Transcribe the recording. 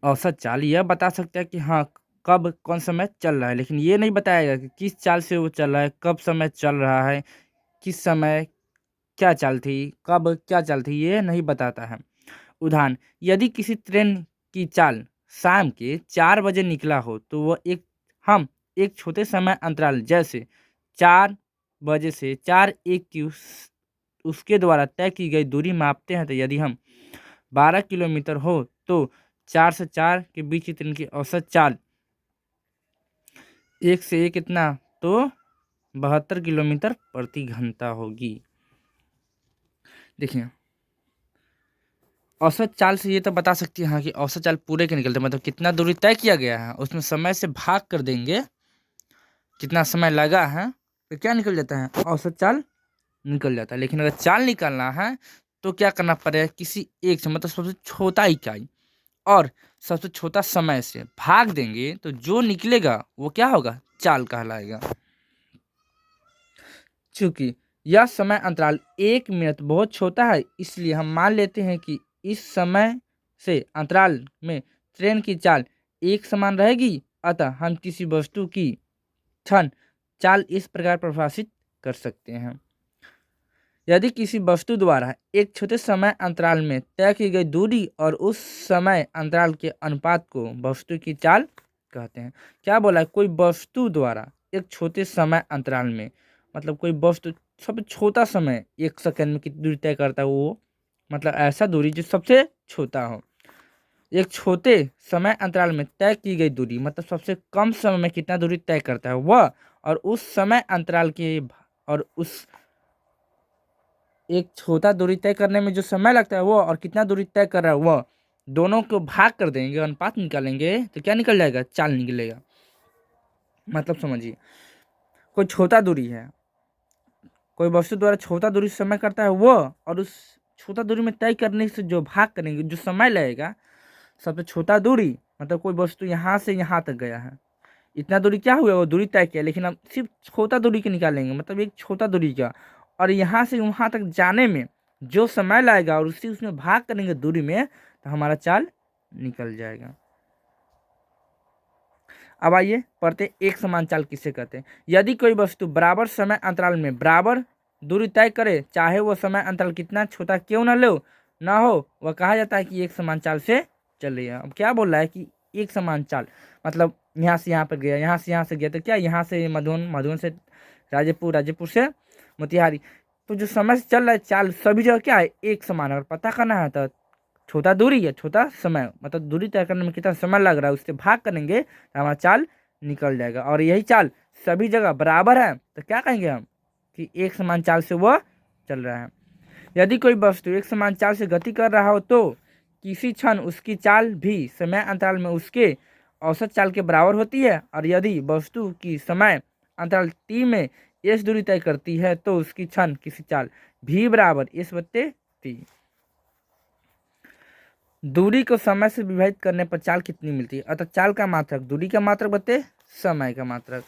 औसत चाल यह बता सकता है कि हाँ कब कौन समय चल रहा है, लेकिन ये नहीं बताएगा कि किस चाल से वो चल रहा है, कब समय चल रहा है, किस समय क्या चाल थी, कब क्या चाल थी, ये नहीं बताता है। उदाहरण, यदि किसी ट्रेन की चाल शाम के 4 बजे निकला हो तो वह हम एक छोटे समय अंतराल जैसे 4 बजे से 4:01 की उसके द्वारा तय की गई दूरी मापते हैं। तो यदि हम 12 किलोमीटर हो तो 4 से 4 के बीच की ट्रेन की औसत चाल 1 से 1 कितना, तो 72 किलोमीटर प्रति घंटा होगी। देखिए, औसत चाल से ये तो बता सकती है हाँ कि औसत चाल पूरे के निकलते हैं, मतलब कितना दूरी तय किया गया है उसमें समय से भाग कर देंगे कितना समय लगा है तो क्या निकल जाता है, औसत चाल निकल जाता है। लेकिन अगर चाल निकालना है तो क्या करना पड़ेगा, किसी एक से मतलब सबसे छोटा इकाई और सबसे छोटा समय से भाग देंगे तो जो निकलेगा वो क्या होगा, चाल कहलाएगा। चूंकि यह समय अंतराल 1 मिनट बहुत छोटा है, इसलिए हम मान लेते हैं कि इस समय से अंतराल में ट्रेन की चाल एक समान रहेगी। अतः हम किसी वस्तु की क्षण चाल इस प्रकार परिभाषित कर सकते हैं। यदि किसी वस्तु द्वारा एक छोटे समय अंतराल में तय की गई दूरी और उस समय अंतराल के अनुपात को वस्तु की चाल कहते हैं। क्या बोला है, कोई वस्तु द्वारा एक छोटे समय अंतराल में, मतलब कोई वस्तु सबसे छोटा समय 1 सेकंड में कितनी दूरी तय करता है वो, मतलब ऐसा दूरी जो सबसे छोटा हो। एक छोटे समय अंतराल में तय की गई दूरी मतलब सबसे कम समय में कितना दूरी तय करता है वह, और उस समय अंतराल के और उस एक छोटा दूरी तय करने में जो समय लगता है वो और कितना दूरी तय कर रहा है वह, दोनों को भाग कर देंगे, अनुपात निकालेंगे तो क्या निकल जाएगा, चाल निकलेगा। मतलब समझिए, कोई छोटा दूरी है, कोई वस्तु द्वारा छोटा दूरी समय करता है वो, और उस छोटा दूरी में तय करने से जो भाग करेंगे जो समय लगेगा, सबसे छोटा दूरी मतलब कोई वस्तु यहाँ से यहाँ तक गया है, इतना दूरी क्या हुआ, वो दूरी तय किया, लेकिन हम सिर्फ छोटा दूरी के निकालेंगे, मतलब एक छोटा दूरी का, और यहाँ से वहाँ तक जाने में जो समय लगेगा और उसी उसमें भाग करेंगे दूरी में तो हमारा चाल निकल जाएगा। अब आइए पढ़ते एक समान चाल किसे कहते हैं। यदि कोई वस्तु बराबर समय अंतराल में बराबर दूरी तय करे, चाहे वह समय अंतराल कितना छोटा क्यों ना हो, वह कहा जाता है कि एक समान चाल से चल रही है। अब क्या बोल रहा है कि एक समान चाल मतलब यहाँ से यहाँ पर गया, यहाँ से गया, तो क्या यहाँ से मधुबन, मधुबन से राजेपुर, राजेपुर से मोतिहारी, तो जो समय से चल रहा है चाल सभी जगह क्या है, एक समान है। और पता करना है तो छोटा दूरी है, छोटा समय मतलब दूरी तय करने में कितना समय लग रहा है उससे भाग करेंगे तो हमारा चाल निकल जाएगा। और यही चाल सभी जगह बराबर है तो क्या कहेंगे हम कि एक समान चाल से वह चल रहा है। यदि कोई वस्तु एक समान चाल से गति कर रहा हो तो किसी क्षण उसकी चाल भी समय अंतराल में उसके औसत चाल के बराबर होती है। और यदि वस्तु की समय अंतराल टी में एस दूरी तय करती है तो उसकी क्षण किसी चाल भी बराबर एस बट्टे टी। दूरी को समय से विभाजित करने पर चाल कितनी मिलती है, अतः चाल का मात्रक दूरी का मात्रक बटे समय का मात्रक।